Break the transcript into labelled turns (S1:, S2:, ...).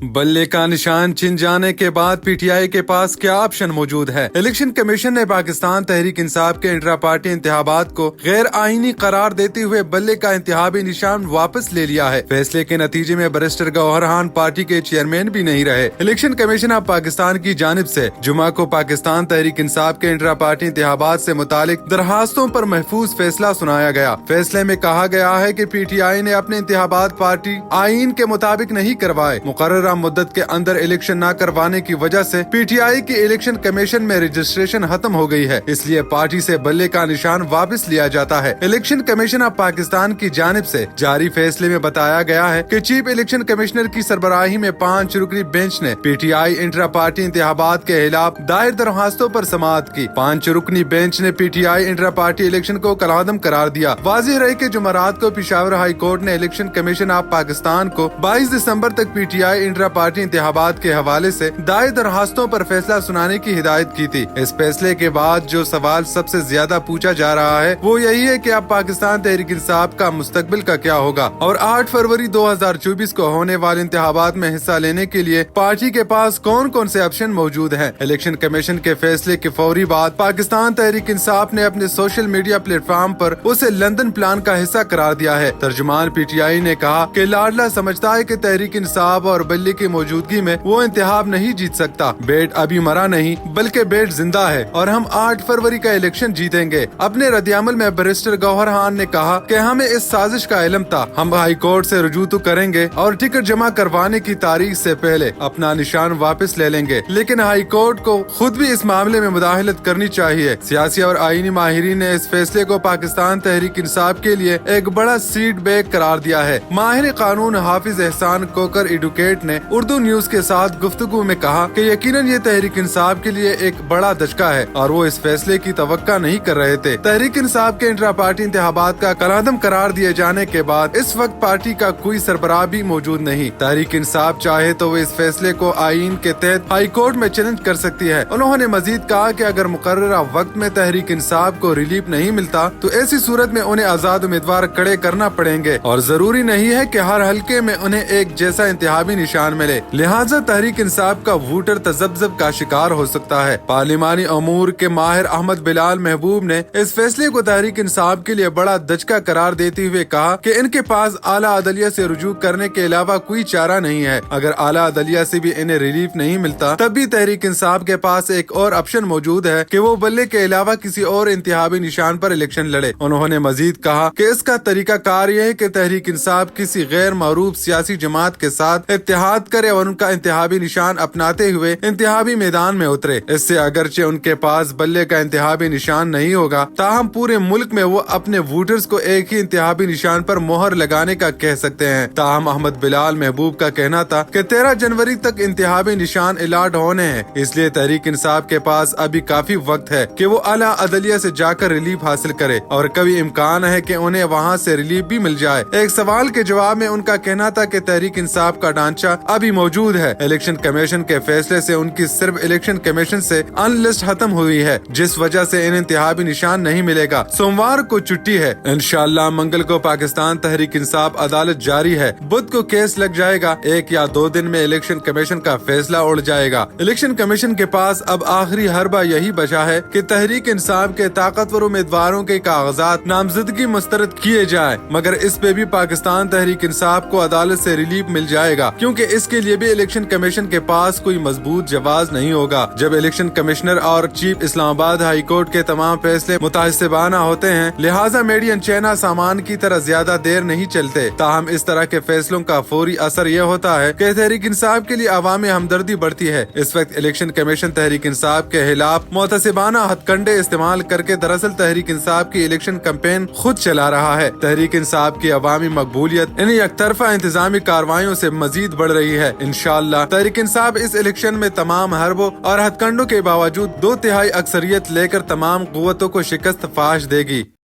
S1: बल्ले का निशान छिन जाने के बाद पीटीआई के पास क्या ऑप्शन मौजूद है। इलेक्शन कमीशन ने पाकिस्तान तहरीक इंसाफ के इंट्रा पार्टी इंतखाबात को गैर आईनी करार देते हुए बल्ले का इंतखाबी निशान वापस ले लिया है। फैसले के नतीजे में बैरिस्टर गौहर खान पार्टी के चेयरमैन भी नहीं रहे। इलेक्शन कमीशन ऑफ पाकिस्तान की जानिब से जुमा को पाकिस्तान तहरीक इंसाफ के इंट्रा पार्टी इंतखाबात से मुतालिक दरखास्तों पर महफूज फैसला सुनाया गया। फैसले में कहा गया है कि पीटीआई ने अपने इंतखाबात पार्टी आईन के मुताबिक नहीं करवाए। मुकर्रर मुद्दत के अंदर इलेक्शन न करवाने की वजह से पीटीआई की इलेक्शन कमीशन में रजिस्ट्रेशन खत्म हो गई है, इसलिए पार्टी से बल्ले का निशान वापस लिया जाता है। इलेक्शन कमीशन ऑफ पाकिस्तान की जानिब से जारी फैसले में बताया गया है कि चीफ इलेक्शन कमिश्नर की सरबराही में 5 रुकनी बेंच ने पीटीआई इंट्रा पार्टी इंतखाबात के खिलाफ दायर दरखास्तों पर समाअत की। 5 रुकनी बेंच ने पीटीआई इंट्रा पार्टी इलेक्शन को कलादम करार दिया। वाज़ेह रहे कि जुमेरात को पेशावर हाई कोर्ट ने इलेक्शन कमीशन ऑफ पाकिस्तान को 22 दिसंबर तक पीटीआई इंट्रा पार्टी इंतखाबात के हवाले से दायर दरखास्तों पर फैसला सुनाने की हिदायत की थी। इस फैसले के बाद जो सवाल सबसे ज्यादा पूछा जा रहा है वो यही है कि अब पाकिस्तान तहरीक इंसाफ का मुस्तकबिल का क्या होगा और 8 फरवरी 2024 को होने वाले इंतखाबात में हिस्सा लेने के लिए पार्टी के पास कौन कौन से ऑप्शन मौजूद हैं। इलेक्शन कमीशन के फैसले के फौरी बाद पाकिस्तान तहरीक इंसाफ ने अपने सोशल मीडिया प्लेटफॉर्म पर उसे लंदन प्लान का हिस्सा करार दिया है। तर्जुमान पीटीआई ने कहा कि लाडला समझता है कि तहरीक इंसाफ और बल्ले की मौजूदगी में वो इंतखाब नहीं जीत सकता। बेट अभी मरा नहीं बल्कि बेट जिंदा है और हम 8 फरवरी का इलेक्शन जीतेंगे। अपने रद्दअमल में बैरिस्टर गौहर खान ने कहा कि हमें इस साजिश का इल्म था। हम हाई कोर्ट से रुजू तो करेंगे और टिकट जमा करवाने की तारीख से पहले अपना निशान वापस ले लेंगे, लेकिन हाई कोर्ट को खुद भी इस मामले में मुदाखलत करनी चाहिए। सियासी और आईनी माहिरीन ने इस फैसले को पाकिस्तान तहरीक इंसाफ के लिए एक बड़ा सीट बैक करार दिया है। माहिर कानून हाफिज एहसान कोकर एडवोकेट ने उर्दू न्यूज के साथ गुफ्तगू में कहा कि यकीनन ये तहरीक इंसाफ के लिए एक बड़ा धचका है और वो इस फैसले की तवक्का नहीं कर रहे थे। तहरीक इंसाफ के इंट्रा पार्टी इंतखाबात का कलादम करार दिए जाने के बाद इस वक्त पार्टी का कोई सरबराह भी मौजूद नहीं। तहरीक इंसाफ चाहे तो वो इस फैसले को आईन के तहत हाई कोर्ट में चैलेंज कर सकती है। उन्होंने मजीद कहा कि अगर मुकर्ररा वक्त में तहरीक इंसाफ को रिलीफ नहीं मिलता तो ऐसी सूरत में उन्हें आजाद उम्मीदवार खड़े करना पड़ेंगे और जरूरी नहीं है कि हर हल्के में उन्हें एक जैसा इंतखाबी निशान मिले। लिहाजा तहरीक इंसाफ का वोटर तजब्जब का शिकार हो सकता है। पार्लिमानी अमूर के माहिर अहमद बिलाल महबूब ने इस फैसले को तहरीक इंसाफ के लिए बड़ा धचका करार देते हुए कहा कि इनके पास आला अदलिया से रुजू करने के अलावा कोई चारा नहीं है। अगर आला अदलिया से भी इन्हें रिलीफ नहीं मिलता तब भी तहरीक इंसाफ के पास एक और ऑप्शन मौजूद है कि वो बल्ले के अलावा किसी और इंतखाबी निशान पर इलेक्शन लड़े। उन्होंने मजीद कहा कि इसका तरीका कार यह है कि तहरीक इंसाफ किसी गैर मारूफ सियासी जमात के साथ इत्तेहाद करे और उनका इंतखाबी निशान अपनाते हुए इंतखाबी मैदान में उतरे। इससे अगरचे उनके पास बल्ले का इंतखाबी निशान नहीं होगा, ताहम पूरे मुल्क में वो अपने वोटर्स को एक ही इंतखाबी निशान पर मोहर लगाने का कह सकते हैं। ताहम अहमद बिलाल महबूब का कहना था कि 13 जनवरी तक इंतखाबी निशान अलाट होने हैं, इसलिए तहरीक इंसाफ के पास अभी काफी वक्त है कि वो आला अदलिया से जाकर रिलीफ हासिल करे और कभी इम्कान है कि उन्हें वहाँ से रिलीफ भी मिल जाए। एक सवाल के जवाब में उनका कहना था कि तहरीक इंसाफ का ढांचा अभी मौजूद है। इलेक्शन कमीशन के फैसले से उनकी सिर्फ इलेक्शन कमीशन से अनलिस्ट खत्म हुई है, जिस वजह से इन इंतखाबी निशान नहीं मिलेगा। सोमवार को छुट्टी है। इंशाअल्लाह मंगल को पाकिस्तान तहरीक इंसाफ अदालत जारी है। बुध को केस लग जाएगा। 1 या 2 दिन में इलेक्शन कमीशन का फैसला उड़ जाएगा। इलेक्शन कमीशन के पास अब आखिरी हरबा यही बचा है कि तहरीक इंसाफ के ताकतवर उम्मीदवारों के कागजात नामजदगी मुस्तरद किए जाए, मगर इस पे भी पाकिस्तान तहरीक इंसाफ को अदालत से रिलीफ मिल जाएगा, क्योंकि इसके लिए भी इलेक्शन कमीशन के पास कोई मजबूत जवाब नहीं होगा। जब इलेक्शन कमिश्नर और चीफ इस्लामाबाद हाई कोर्ट के तमाम फैसले मुतासिबाना होते हैं, लिहाजा मेडियन चैना सामान की तरह ज्यादा देर नहीं चलते। ताहम इस तरह के फैसलों का फौरी असर यह होता है कि तहरीक इंसाफ के लिए अवामी हमदर्दी बढ़ती है। इस वक्त इलेक्शन कमीशन तहरीक इंसाफ के खिलाफ मुतासिबाना हथकंडे इस्तेमाल करके दरअसल तहरीक इंसाफ की इलेक्शन कैंपेन खुद चला रहा है। तहरीक इंसाफ की अवामी मकबूलियत इन एकतरफा इंतजामी कार्रवाइयों से मजीद बढ़ रही है। इंशाअल्लाह तहरीक इंसाफ इस इलेक्शन में तमाम हरबों और हथकंडों के बावजूद 2/3 अक्सरियत लेकर तमाम कुव्वतों को शिकस्त फाश देगी।